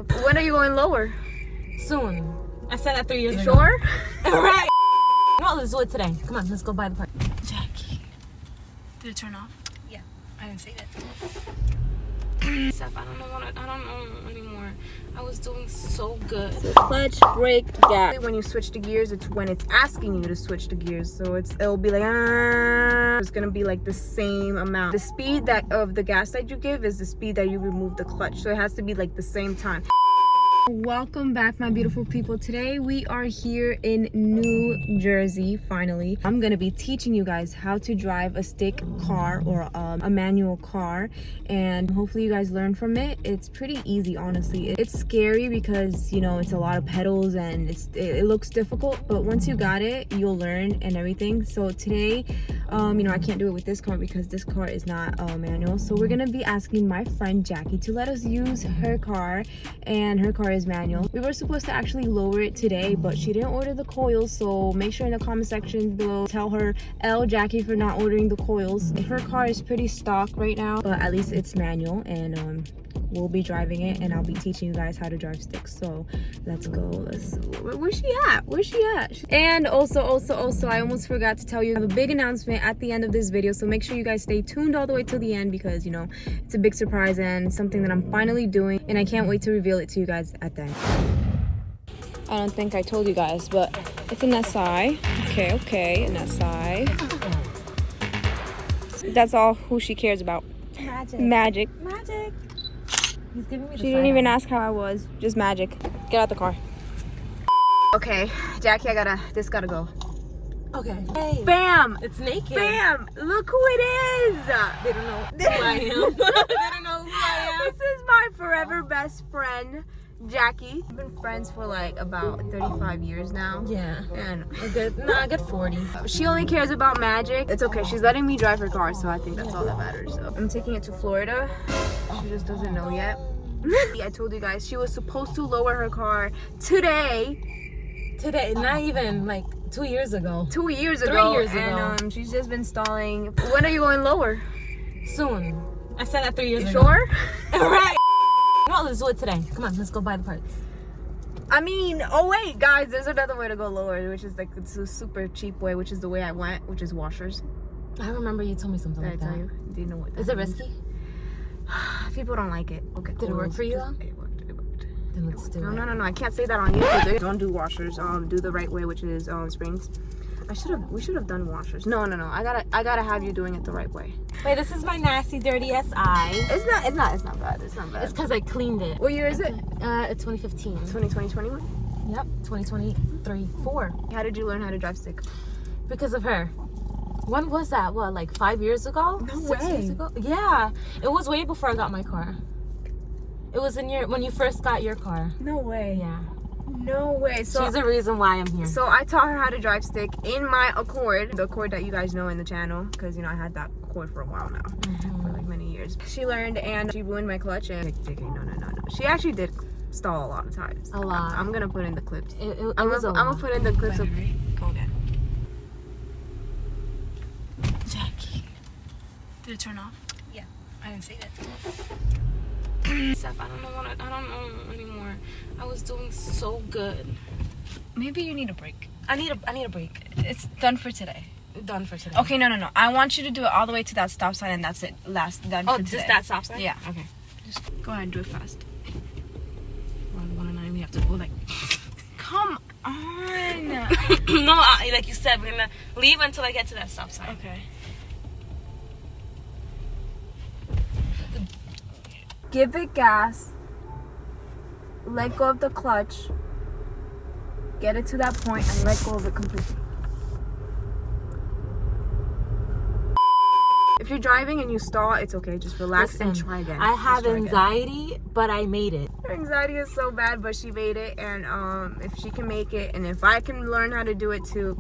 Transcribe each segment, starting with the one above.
When are you going lower? Soon. I said that 3 years You ago. sure? Right. No, let's do it today. Come on, let's go buy the part. Jackie. Did it turn off? Yeah. I didn't see it. Steph, I don't know anymore. I was doing so good. Clutch, brake, gas. When you switch to gears, it's when it's asking you to switch to gears. So it'll be like, it's gonna be like the same amount. The speed of the gas that you give is the speed that you remove the clutch. So it has to be like the same time. Welcome back, my beautiful people. Today we are here in New Jersey. Finally, I'm gonna be teaching you guys how to drive a stick car or a manual car, and hopefully you guys learn from it. It's pretty easy, honestly. It's scary because, you know, it's a lot of pedals and it looks difficult, but once you got it, you'll learn and everything. So today, you know, I can't do it with this car because this car is not manual. So we're gonna be asking my friend Jackie to let us use her car, and her car is manual. We were supposed to actually lower it today, but she didn't order the coils, so make sure in the comment section below tell her Jackie for not ordering the coils. Her car is pretty stock right now, but at least it's manual, and we'll be driving it, and I'll be teaching you guys how to drive sticks. So let's go. Where's she at? And also I almost forgot to tell you, I have a big announcement at the end of this video, so make sure you guys stay tuned all the way to the end, because, you know, it's a big surprise and something that I'm finally doing, and I can't wait to reveal it to you guys at the end. I don't think I told you guys, but it's an SI. Okay, an SI. That's all who she cares about. Magic. He's giving me the She didn't even ask how I was. Just magic. Get out the car. Okay, Jackie, this gotta go. Okay. Hey. Bam! It's naked. Bam! Look who it is! They don't know who I am. They don't know who I am. This is my forever best friend, Jackie. We've been friends for like about 35 years now. Yeah. And A good 40. she only cares about magic. It's okay. She's letting me drive her car, so I think that's all that matters. So I'm taking it to Florida. She just doesn't know yet. I told you guys she was supposed to lower her car today, Not even like 2 years ago. 2 years ago. 3 years ago. And she's just been stalling. When are you going lower? Soon. I said that 3 years You ago. sure? Right. No, let's do it today. Come on, let's go buy the parts. I mean, oh wait, guys, there's another way to go lower, which is like it's a super cheap way, which is the way I went, which is washers. I remember you told me something Did like I tell that. you? Do you know what that Is it means? risky? People don't like it. Okay. Did it work for you though? It worked. Then let's do it. No. I can't say that on YouTube. Don't do washers. Do the right way, which is springs. We should have done washers. No. I gotta have you doing it the right way. Wait, this is my nasty, dirty SI. It's not bad. It's not bad. It's because I cleaned it. What year is it? It's 2015. 2020, 21? Yep, 2023, 4. How did you learn how to drive stick? Because of her. When was that? What, like 5 years ago? No 6 way. years ago? Yeah, it was way before I got my car. It was when you first got your car. No way. Yeah. No way. So She's the reason why I'm here. So I taught her how to drive stick in my Accord, the Accord that you guys know in the channel, because, you know, I had that Accord for a while now, for like many years. She learned and she ruined my clutch, and no. She actually did stall a lot of times. A lot. I'm gonna put in the clips. I'm gonna put in the clips of. Go again. Jackie. Did it turn off? Yeah. I didn't see it. Steph, I don't know anymore. I was doing so good. Maybe you need a break. I need a break. It's done for today. Done for today. Okay, no. I want you to do it all the way to that stop sign, and that's it. Done Oh, for today. just that stop sign? Yeah. Okay. Just go ahead and do it fast. 109. We have to go like. Come on. No, like you said, we're gonna leave until I get to that stop sign. Okay. Give it gas. Let go of the clutch. Get it to that point and let go of it completely. If you're driving and you stall, it's okay. Just relax and Listen, try again. I have Just try again. anxiety, but I made it. Her anxiety is so bad, but she made it. And if she can make it, and if I can learn how to do it too,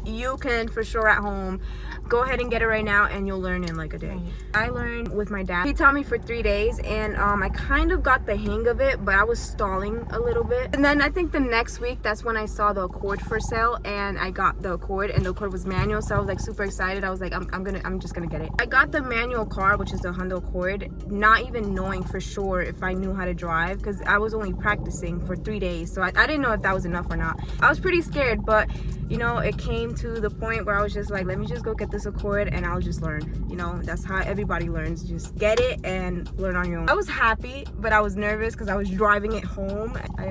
you can for sure at home. Go ahead and get it right now and you'll learn in like a day. I learned with my dad. He taught me for 3 days and I kind of got the hang of it, but I was stalling a little bit. And then I think the next week, that's when I saw the Accord for sale and I got the Accord, and the Accord was manual, so I was like super excited. I was like, I'm just gonna get it. I got the manual car, which is the Honda Accord, not even knowing for sure if I knew how to drive, because I was only practicing for 3 days, so I didn't know if that was enough or not. I was pretty scared, but you know, it came to the point where I was just like, let me just go get this Accord and I'll just learn. You know, that's how everybody learns. Just get it and learn on your own. I was happy, but I was nervous because I was driving it home. I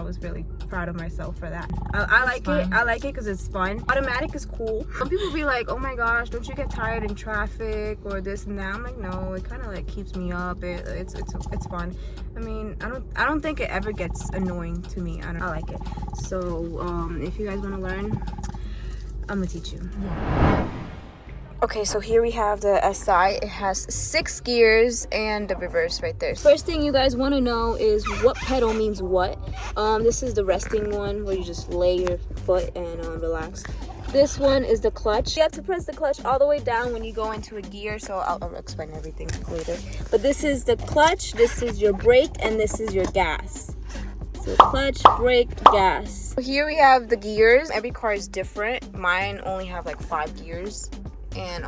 was really proud of myself for that. I like it. I like it because it's fun. Automatic is cool. Some people be like, oh my gosh, don't you get tired in traffic or this and that? I'm like, no, it kind of like keeps me up. It's fun. I mean, I don't think it ever gets annoying to me. I like it. So if you guys want to learn, I'm gonna teach you. Yeah. Okay, so here we have the SI. It has 6 gears and the reverse right there. First thing you guys want to know is what pedal means what. This is the resting one where you just lay your foot and relax. This one is the clutch. You have to press the clutch all the way down when you go into a gear, so I'll explain everything later. But this is the clutch, this is your brake, and this is your gas. So clutch, brake, gas. Here we have the gears. Every car is different. Mine only have like 5 gears. And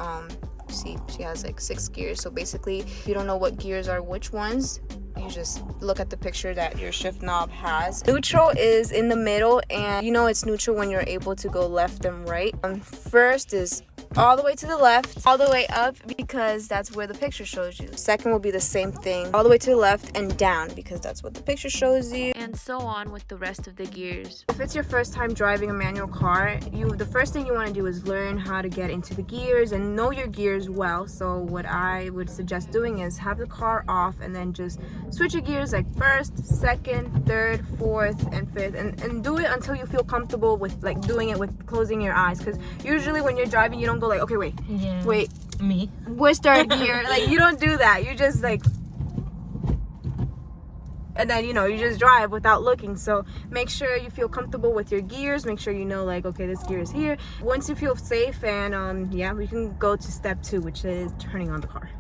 see, she has like 6 gears. So basically, if you don't know what gears are which ones, you just look at the picture that your shift knob has. Neutral is in the middle, and you know it's neutral when you're able to go left and right. First is all the way to the left, all the way up, because that's where the picture shows you. Second will be the same thing, all the way to the left and down, because that's what the picture shows you, and so on with the rest of the gears. If it's your first time driving a manual car, the first thing you want to do is learn how to get into the gears and know your gears well. So what I would suggest doing is have the car off and then just switch your gears like first, second, third, fourth, and fifth, and do it until you feel comfortable with like doing it with closing your eyes, because usually when you're driving you don't go like, okay, wait, where's third gear? Like, you don't do that. You just like, and then, you know, you just drive without looking. So make sure you feel comfortable with your gears. Make sure you know, like, okay, this gear is here. Once you feel safe, and yeah, we can go to step 2, which is turning on the car.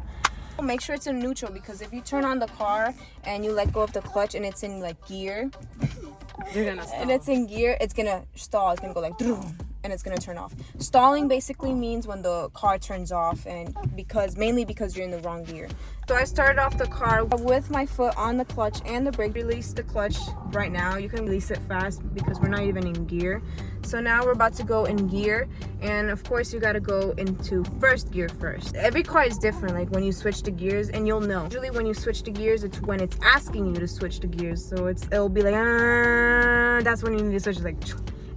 Make sure it's in neutral, because if you turn on the car and you let go of the clutch and it's in like gear, You're gonna stall. and it's in gear, it's gonna stall. It's gonna go like and it's gonna turn off. Stalling basically means when the car turns off, and mainly because you're in the wrong gear. So I started off the car with my foot on the clutch and the brake. Release the clutch right now. You can release it fast because we're not even in gear. So now we're about to go in gear, and of course you got to go into first gear first. Every car is different, like when you switch to gears, and you'll know. Usually when you switch to gears, it's when it's asking you to switch to gears. So it'll be like, that's when you need to switch. It's like,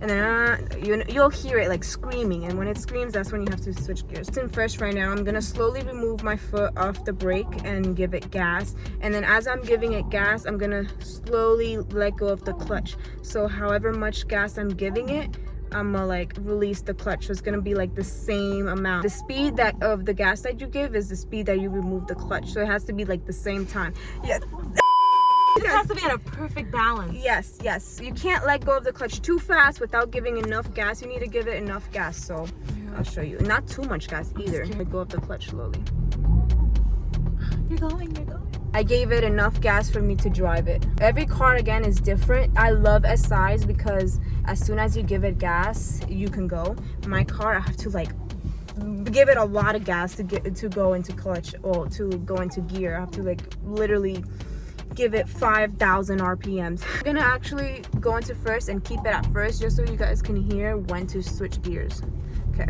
and then you'll hear it like screaming, and when it screams, that's when you have to switch gears. It's in first right now. I'm gonna slowly remove my foot off the brake and give it gas, and then as I'm giving it gas, I'm gonna slowly let go of the clutch. So however much gas I'm giving it, I'm gonna like release the clutch. So it's gonna be like the same amount. The speed of the gas that you give is the speed that you remove the clutch, so it has to be like the same time. Yeah. It has to be at a perfect balance. Yes. You can't let go of the clutch too fast without giving enough gas. You need to give it enough gas. So I'll show you. Not too much gas either. Let go of the clutch slowly. You're going. I gave it enough gas for me to drive it. Every car again is different. I love SIs because as soon as you give it gas, you can go. My car, I have to like give it a lot of gas to go into clutch or to go into gear. I have to like literally give it 5,000 RPMs. I'm gonna actually go into first and keep it at first just so you guys can hear when to switch gears. Okay.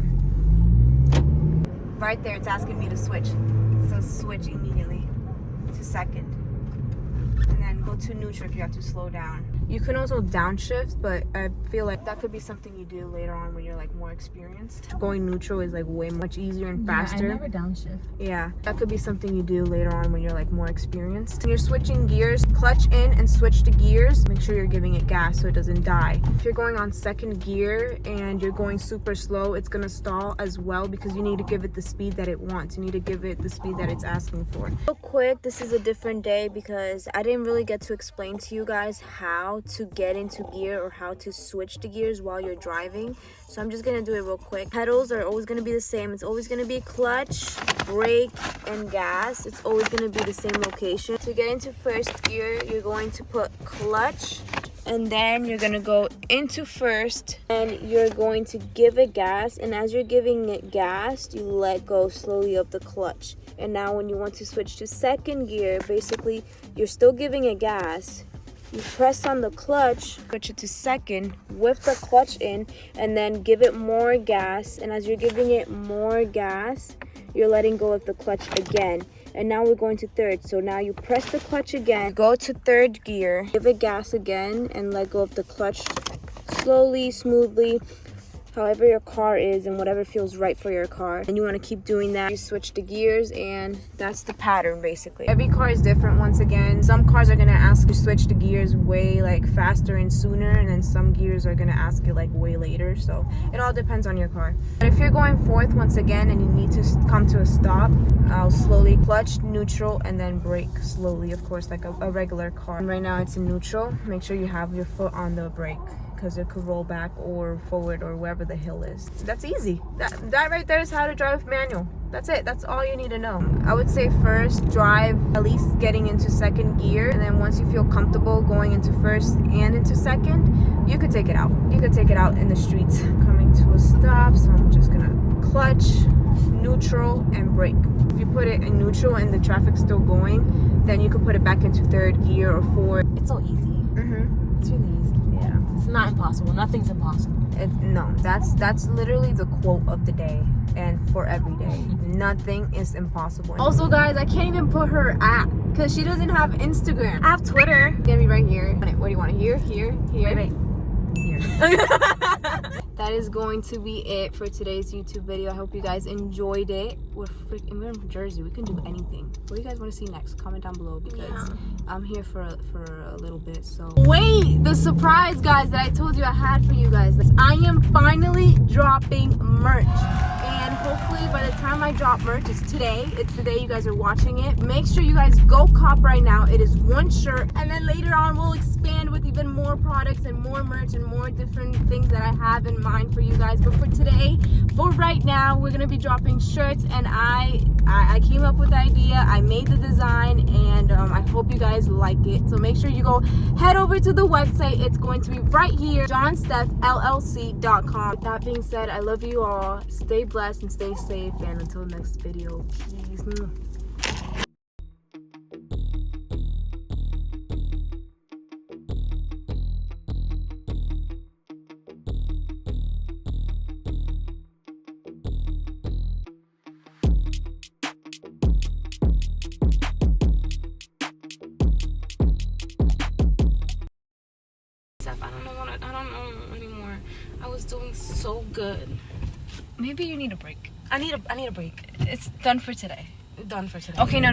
Right there, it's asking me to switch. So switch immediately to second. And then go to neutral if you have to slow down. You can also downshift, but I feel like that could be something you do later on when you're like more experienced. Going neutral is like way much easier and faster. Yeah, I never downshift. Yeah, that could be something you do later on when you're like more experienced. When you're switching gears, clutch in and switch to gears. Make sure you're giving it gas so it doesn't die. If you're going on second gear and you're going super slow, it's gonna stall as well because you need to give it the speed that it wants. You need to give it the speed that it's asking for. Real quick, this is a different day because I didn't really get to explain to you guys how how to get into gear or how to switch the gears while you're driving. So I'm just gonna do it real quick. Pedals are always gonna be the same. It's always gonna be clutch, brake, and gas. It's always gonna be the same location. To get into first gear, you're going to put clutch, and then you're gonna go into first, and you're going to give it gas, and as you're giving it gas, you let go slowly of the clutch. And now when you want to switch to second gear, basically you're still giving it gas, you press on the clutch, switch it to second with the clutch in, and then give it more gas, and as you're giving it more gas, you're letting go of the clutch again. And now we're going to third. So now you press the clutch again, go to third gear, give it gas again, and let go of the clutch slowly, smoothly, however your car is and whatever feels right for your car. And you want to keep doing that. You switch the gears, and that's the pattern basically. Every car is different. Once again, some cars are going to ask you to switch the gears way like faster and sooner, and then some gears are going to ask you like way later. So it all depends on your car. But if you're going fourth once again and you need to come to a stop, I'll slowly clutch, neutral, and then brake slowly, of course, like a regular car. And right now it's in neutral. Make sure you have your foot on the brake, because it could roll back or forward or wherever the hill is. That's easy. That right there is how to drive manual. That's it. That's all you need to know. I would say first drive at least getting into second gear, and then once you feel comfortable going into first and into second, you could take it out. You could take it out in the streets. Coming to a stop, so I'm just gonna clutch, neutral, and brake. If you put it in neutral and the traffic's still going, then you could put it back into third gear or fourth. It's so easy. It's really easy. Yeah. It's not impossible. Nothing's impossible. No, that's literally the quote of the day and for every day. Nothing is impossible. Also, guys, I can't even put her app because she doesn't have Instagram. I have Twitter. It's gonna be right here. What do you want? Here, here, here, Right. here. That is going to be it for today's YouTube video. I hope you guys enjoyed it. We're in Jersey. We can do anything. What do you guys want to see next? Comment down below, because I'm here for a little bit. So wait, the surprise, guys, that I told you I had for you guys. I am finally dropping merch. And hopefully by the time I drop merch, it's today. It's the day you guys are watching it. Make sure you guys go cop right now. It is one shirt, and then later on we'll expand with even more products and more merch and more different things that I have in mind for you guys. But for today, for right now, we're gonna be dropping shirts, and I came up with the idea. I made the design, and I hope you guys like it. So make sure you go head over to the website. It's going to be right here, johnsteph.llc.com. With that being said, I love you all. Stay blessed and stay safe, and until the next video, peace. I don't know anymore. I was doing so good. Maybe you need a break. I need a break. It's done for today. Done for today. Okay, no.